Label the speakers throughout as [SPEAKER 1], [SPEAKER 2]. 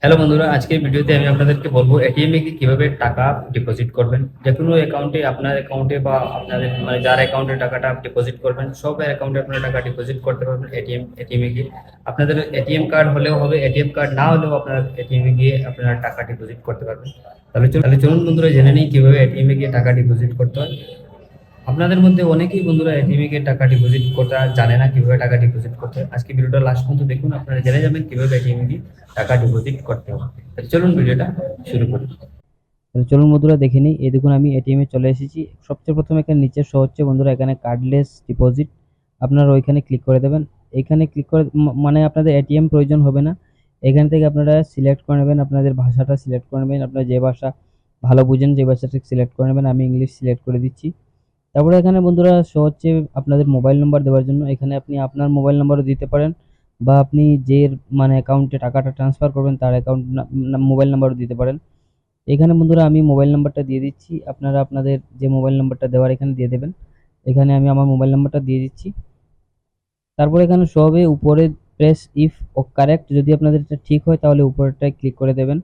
[SPEAKER 1] Hello বন্ধুরা, আজকের ভিডিওতে আমি আপনাদেরকে বলবো এটিএম এ কিভাবে টাকা ডিপোজিট করবেন। যে কোনো অ্যাকাউন্টে, আপনার অ্যাকাউন্টে বা আপনাদের মানে যার অ্যাকাউন্টে টাকাটা ডিপোজিট করবেন, সব অ্যাকাউন্টে আপনারা টাকা ডিপোজিট করতে পারবেন এটিএম এ গিয়ে। আপনাদের এটিএম কার্ড হলেও হবে, এটিএম কার্ড না হলেও আপনার এটিএম এ গিয়ে আপনারা টাকা ডিপোজিট করতে পারবেন। তাহলে চলুন বন্ধুরা, জেনে নিই কিভাবে এটিএম এ গিয়ে টাকা ডিপোজিট করতে হয়। আপনাদের মধ্যে অনেকেই বন্ধুরা এটিএম এ টাকা ডিপোজিট করতে জানে না কিভাবে টাকা ডিপোজিট করতে হয়। আজকে ভিডিওটা লাস্ট পর্যন্ত দেখুন, আপনারা জেনে যাবেন কিভাবে এটিএম এ টাকা ডিপোজিট করতে হবে। তাহলে চলুন ভিডিওটা শুরু করি।
[SPEAKER 2] তাহলে চলুন বন্ধুরা দেখে নিই। এই দেখুন আমি এটিএম এ চলে এসেছি। সবচেয়ে প্রথমে এখানে নিচে শো হচ্ছে বন্ধুরা, এখানে কার্ডলেস ডিপোজিট, আপনারা ওইখানে ক্লিক করে দেবেন। এইখানে ক্লিক করে মানে আপনাদের এটিএম প্রয়োজন হবে না। এখান থেকে আপনারা সিলেক্ট করে নেবেন, আপনাদের ভাষাটা সিলেক্ট করে নেবেন। আপনারা যে ভাষা ভালো বুঝেন যে ভাষাটা সিলেক্ট করে নেবেন। আমি ইংলিশ সিলেক্ট করে দিচ্ছি। তারপরে এখানে বন্ধুরা শো হচ্ছে আপনাদের মোবাইল নাম্বার দেওয়ার জন্য। এখানে আপনি আপনার মোবাইল নাম্বারও দিতে পারেন, বা আপনি যে মানে অ্যাকাউন্টে টাকাটা ট্রান্সফার করবেন তার অ্যাকাউন্ট মোবাইল নাম্বারও দিতে পারেন। এখানে বন্ধুরা আমি মোবাইল নাম্বারটা দিয়ে দিচ্ছি, আপনারা আপনাদের যে মোবাইল নাম্বারটা দেওয়ার এখানে দিয়ে দেবেন। এখানে আমি আমার মোবাইল নাম্বারটা দিয়ে দিচ্ছি। তারপর এখানে সবে উপরে প্রেস ইফ ও কারেক্ট, যদি আপনাদের এটা ঠিক হয় তাহলে উপরেরটায় ক্লিক করে দেবেন।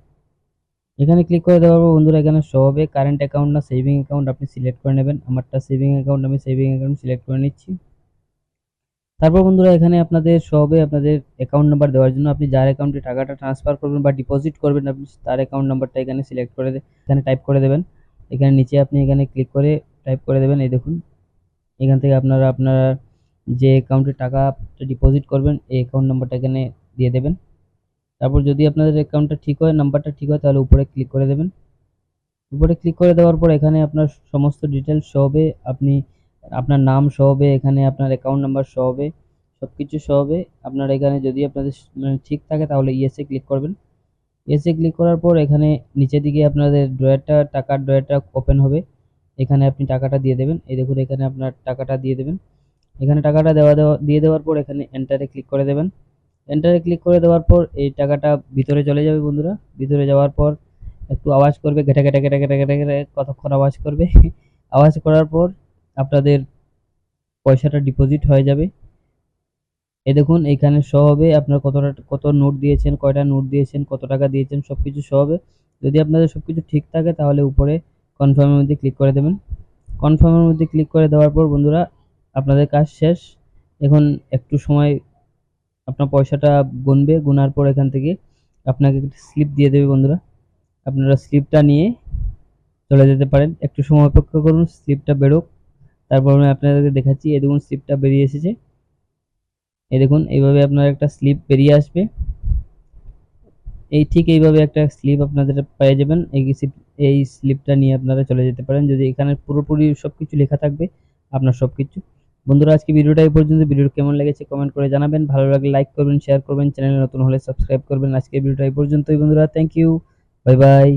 [SPEAKER 2] এখানে ক্লিক করে দেওয়ার পর বন্ধুরা এখানে সবে কারেন্ট অ্যাকাউন্ট না সেভিং অ্যাকাউন্ট আপনি সিলেক্ট করে নেবেন। আমারটা সেভিং অ্যাকাউন্ট, আমি সেভিং অ্যাকাউন্ট সিলেক্ট করে নিচ্ছি। তারপর বন্ধুরা এখানে আপনাদের সবে আপনাদের অ্যাকাউন্ট নাম্বার দেওয়ার জন্য, আপনি যার অ্যাকাউন্টে টাকাটা ট্রান্সফার করবেন বা ডিপোজিট করবেন, আপনি তার অ্যাকাউন্ট নাম্বারটা এখানে সিলেক্ট করে এখানে টাইপ করে দেবেন। এখানে নিচে আপনি এখানে ক্লিক করে টাইপ করে দেবেন। এই দেখুন এখান থেকে আপনারা আপনার যে অ্যাকাউন্টে টাকা ডিপোজিট করবেন এই অ্যাকাউন্ট নাম্বারটা এখানে দিয়ে দেবেন। তারপর যদি আপনাদের অ্যাকাউন্টটা ঠিক হয়, নাম্বারটা ঠিক হয়, তাহলে উপরে ক্লিক করে দেবেন। উপরে ক্লিক করে দেওয়ার পর এখানে আপনার সমস্ত ডিটেলস শো হবে। আপনি আপনার নাম শো হবে, এখানে আপনার অ্যাকাউন্ট নাম্বার শো হবে, সব কিছু শো হবে। আপনার এখানে যদি আপনাদের মানে ঠিক থাকে তাহলে ইয়েসে ক্লিক করবেন। ইয়েসে ক্লিক করার পর এখানে নিচের দিকে আপনাদের ড্রয়ারটা, টাকার ড্রয়ারটা ওপেন হবে। এখানে আপনি টাকাটা দিয়ে দেবেন। এই দেখুন এখানে আপনার টাকাটা দিয়ে দেবেন। এখানে টাকাটা দিয়ে দেওয়ার পর এখানে এন্টারে ক্লিক করে দেবেন। এন্টারে ক্লিক করে দেওয়ার পর এই টাকাটা ভিতরে চলে যাবে বন্ধুরা। ভিতরে যাওয়ার পর একটু আওয়াজ করবে, ঘেটে ঘেটে ঘেটে ঘেটে ঘেটে ঘেটে কতক্ষণ আওয়াজ করবে। আওয়াজ করার পর আপনাদের পয়সাটা ডিপোজিট হয়ে যাবে। এই দেখুন এইখানে শো হবে আপনার কত নোট দিয়েছেন, কয়টা নোট দিয়েছেন, কত টাকা দিয়েছেন, সবকিছু শো হবে। যদি আপনাদের সবকিছু ঠিক থাকে তাহলে উপরে কনফার্মের মধ্যে ক্লিক করে দেবেন। কনফার্মের মধ্যে ক্লিক করে দেওয়ার পর বন্ধুরা আপনাদের কাজ শেষ। এখন একটু সময় আপনার পয়সাটা গুনবে, গুনার পর এখান থেকে আপনাকে একটা স্লিপ দিয়ে দেবে বন্ধুরা। আপনারা স্লিপটা নিয়ে চলে যেতে পারেন। একটু সময় অপেক্ষা করুন, স্লিপটা বেরোক, তারপর আমি আপনাদেরকে দেখাচ্ছি। এই দেখুন স্লিপটা বেরিয়ে এসেছে। এই দেখুন এইভাবে আপনার একটা স্লিপ বেরিয়ে আসবে। ঠিক এইভাবে একটা স্লিপ আপনাদের পেয়ে যাবেন। এই স্লিপটা নিয়ে আপনারা চলে যেতে পারেন। যদি এখানে পুরোপুরি সবকিছু লেখা থাকবে আপনার সবকিছু। বন্ধুরা আজকে ভিডিওটা এই পর্যন্ত। ভিডিও কেমন লেগেছে কমেন্ট করে জানাবেন। ভালো লাগলে লাইক করবেন, শেয়ার করবেন, চ্যানেলে নতুন হলে সাবস্ক্রাইব করবেন। আজকে ভিডিওটা এই পর্যন্তই বন্ধুরা। Thank you, bye by.